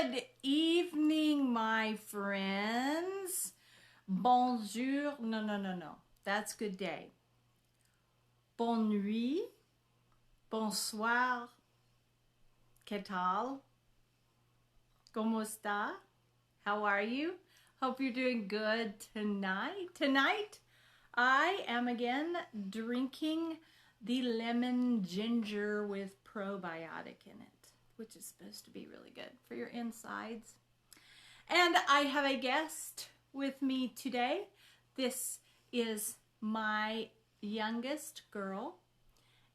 Good evening, my friends. Bonjour. No. That's good day. Bonne nuit. Bonsoir. ¿Qué tal? ¿Cómo está? How are you? Hope you're doing good tonight. Tonight, I am again drinking the lemon ginger with probiotic in it, which is supposed to be really good for your insides. And I have a guest with me today. This is my youngest girl,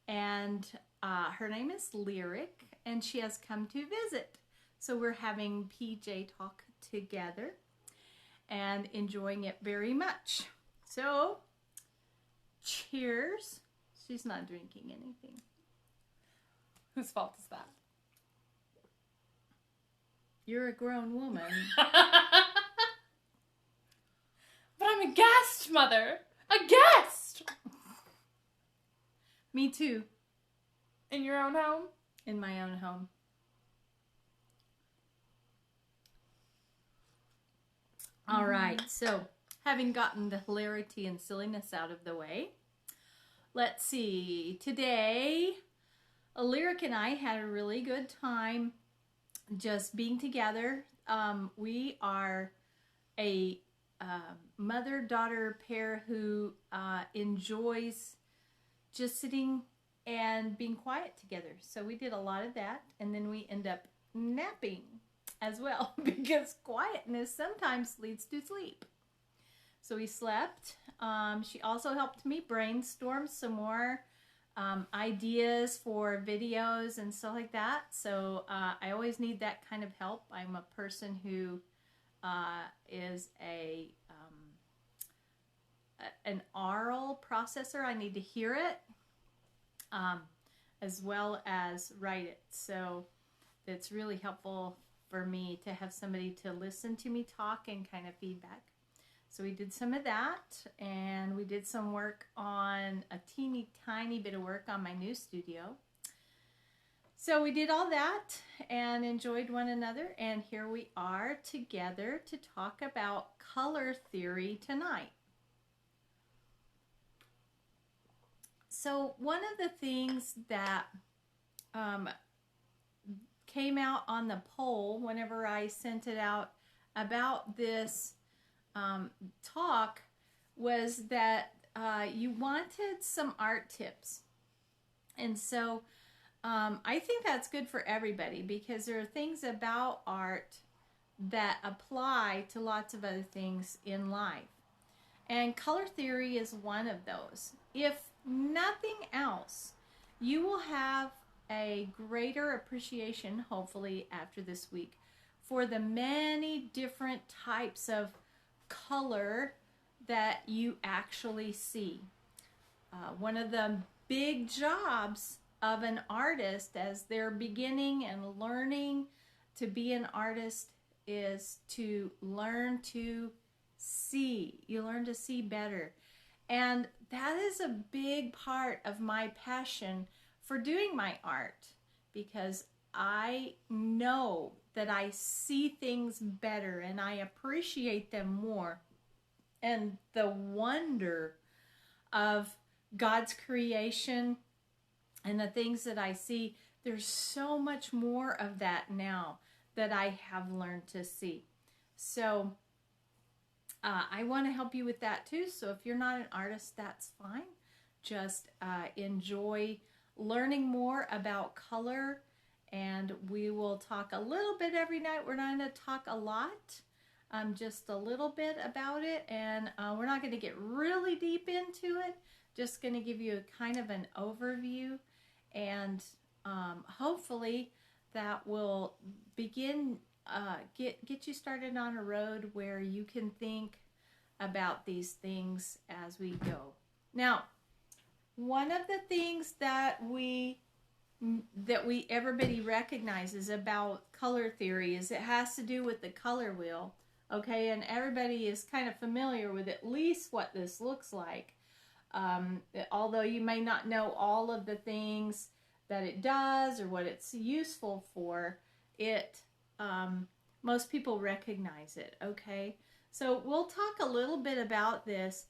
and her name is Lyric, and she has come to visit. So we're having PJ-TALC together and enjoying it very much. So, cheers. She's not drinking anything. Whose fault is that? You're a grown woman. But I'm a guest, Mother! A guest! Me too. In your own home? In my own home. All right, so having gotten the hilarity and silliness out of the way, let's see. Today, Lyric and I had a really good time just being together. We are a mother-daughter pair who enjoys just sitting and being quiet together. So we did a lot of that, and then we end up napping as well because quietness sometimes leads to sleep. So we slept. She also helped me brainstorm some more ideas for videos and stuff like that. So I always need that kind of help. I'm a person who is an oral processor. I need to hear it as well as write it. So it's really helpful for me to have somebody to listen to me talk and kind of feedback. So we did some of that, and we did some work on a teeny tiny bit of work on my new studio. So we did all that and enjoyed one another, and here we are together to talk about color theory tonight. So one of the things that came out on the poll whenever I sent it out about this talk was that you wanted some art tips. And so I think that's good for everybody because there are things about art that apply to lots of other things in life. And color theory is one of those. If nothing else, you will have a greater appreciation, hopefully, after this week for the many different types of color that you actually see. One of the big jobs of an artist as they're beginning and learning to be an artist is to learn to see. You learn to see better. And that is a big part of my passion for doing my art, because I know that I see things better and I appreciate them more. And the wonder of God's creation and the things that I see, there's so much more of that now that I have learned to see. So I want to help you with that too. So if you're not an artist, that's fine. Just enjoy learning more about color, and we will talk a little bit every night. We're not going to talk a lot, just a little bit about it, and we're not going to get really deep into it. Just going to give you a kind of an overview, and hopefully that will begin get you started on a road where you can think about these things as we go. Now, one of the things that everybody recognizes about color theory is it has to do with the color wheel, okay? And everybody is kind of familiar with at least what this looks like. Although you may not know all of the things that it does or what it's useful for, it most people recognize it, okay? So we'll talk a little bit about this.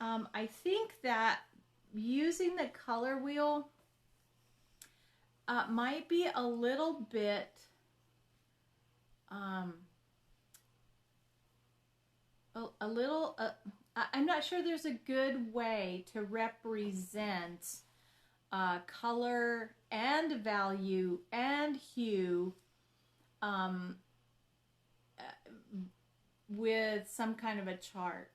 I think that using the color wheel might be a little bit I'm not sure there's a good way to represent color and value and hue with some kind of a chart.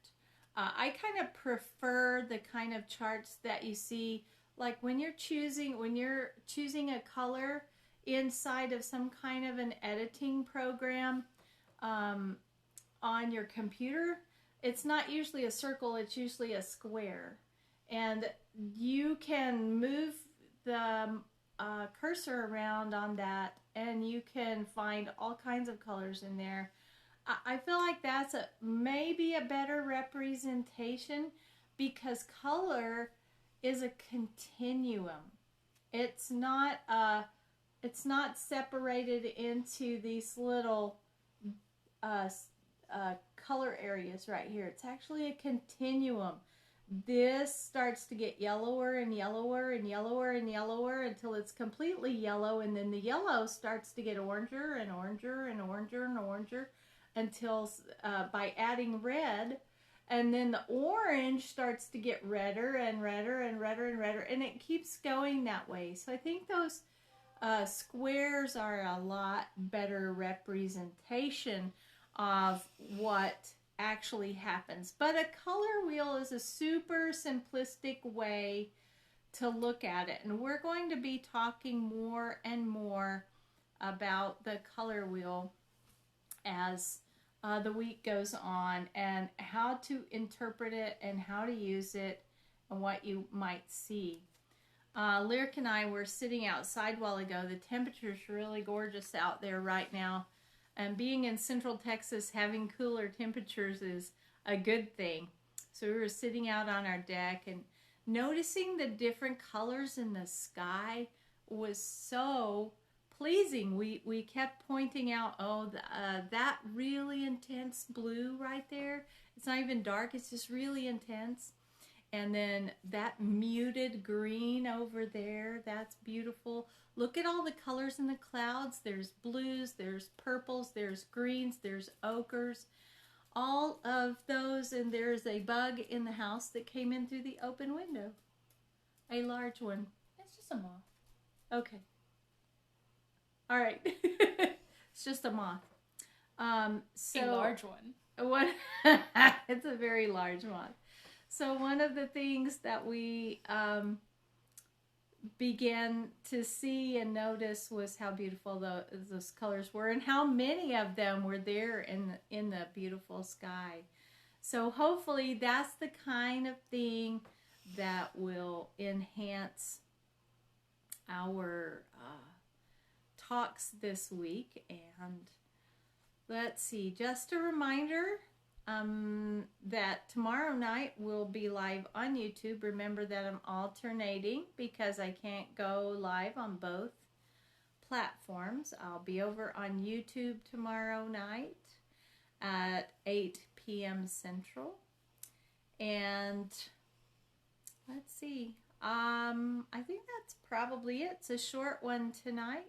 I kind of prefer the kind of charts that you see, like when you're choosing a color inside of some kind of an editing program on your computer. It's not usually a circle, it's usually a square. And you can move the cursor around on that and you can find all kinds of colors in there. I feel like that's maybe a better representation because color is a continuum. It's not separated into these little color areas right here. It's actually a continuum. This starts to get yellower and yellower and yellower and yellower until it's completely yellow, and then the yellow starts to get oranger and oranger and oranger and oranger until by adding red, and then the orange starts to get redder and redder and redder and redder, and it keeps going that way. So I think those squares are a lot better representation of what actually happens. But a color wheel is a super simplistic way to look at it, and we're going to be talking more and more about the color wheel as the week goes on, and how to interpret it and how to use it and what you might see. Lyric and I were sitting outside a while ago. The temperature's really gorgeous out there right now. And being in Central Texas, having cooler temperatures is a good thing. So we were sitting out on our deck and noticing the different colors in the sky was so pleasing. We kept pointing out, that really intense blue right there. It's not even dark, it's just really intense. And then that muted green over there, that's beautiful. Look at all the colors in the clouds. There's blues, there's purples, there's greens, there's ochres. All of those, and there's a bug in the house that came in through the open window. A large one. It's just a moth. Okay. All right. It's just a moth. A large one. It's a very large moth. So one of the things that we began to see and notice was how beautiful those colors were and how many of them were there in the beautiful sky. So hopefully that's the kind of thing that will enhance our talks this week. And let's see, just a reminder that tomorrow night we'll be live on YouTube. Remember that I'm alternating because I can't go live on both platforms. I'll be over on YouTube tomorrow night at 8 p.m. Central. And let's see, I think that's probably it. It's a short one tonight.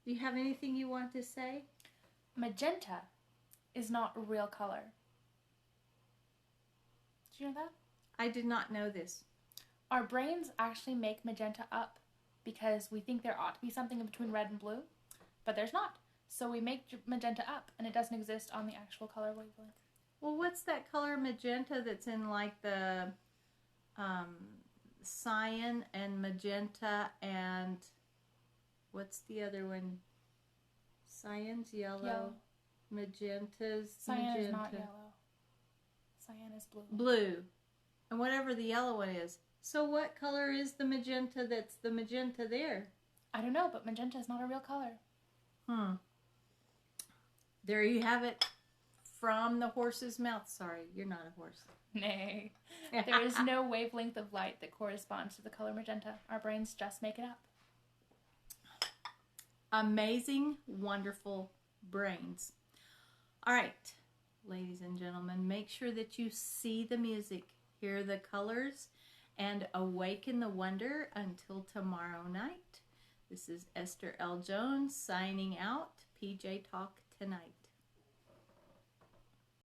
Do you have anything you want to say? Magenta is not a real color. Did you know that? I did not know this. Our brains actually make magenta up because we think there ought to be something in between red and blue, but there's not. So we make magenta up, and it doesn't exist on the actual color wavelength. Well, what's that color magenta that's in like the cyan and magenta, and what's the other one? Cyan's yellow. Magenta's Cyan magenta. is not yellow. Cyan is blue. Blue. And whatever the yellow one is. So what color is the magenta that's the magenta there? I don't know, but magenta is not a real color. There you have it from the horse's mouth. Sorry, you're not a horse. Nay. There is no wavelength of light that corresponds to the color magenta. Our brains just make it up. Amazing, wonderful brains. All right, ladies and gentlemen, make sure that you see the music, hear the colors, and awaken the wonder until tomorrow night. This is Esther L. Jones signing out. PJ Talk tonight.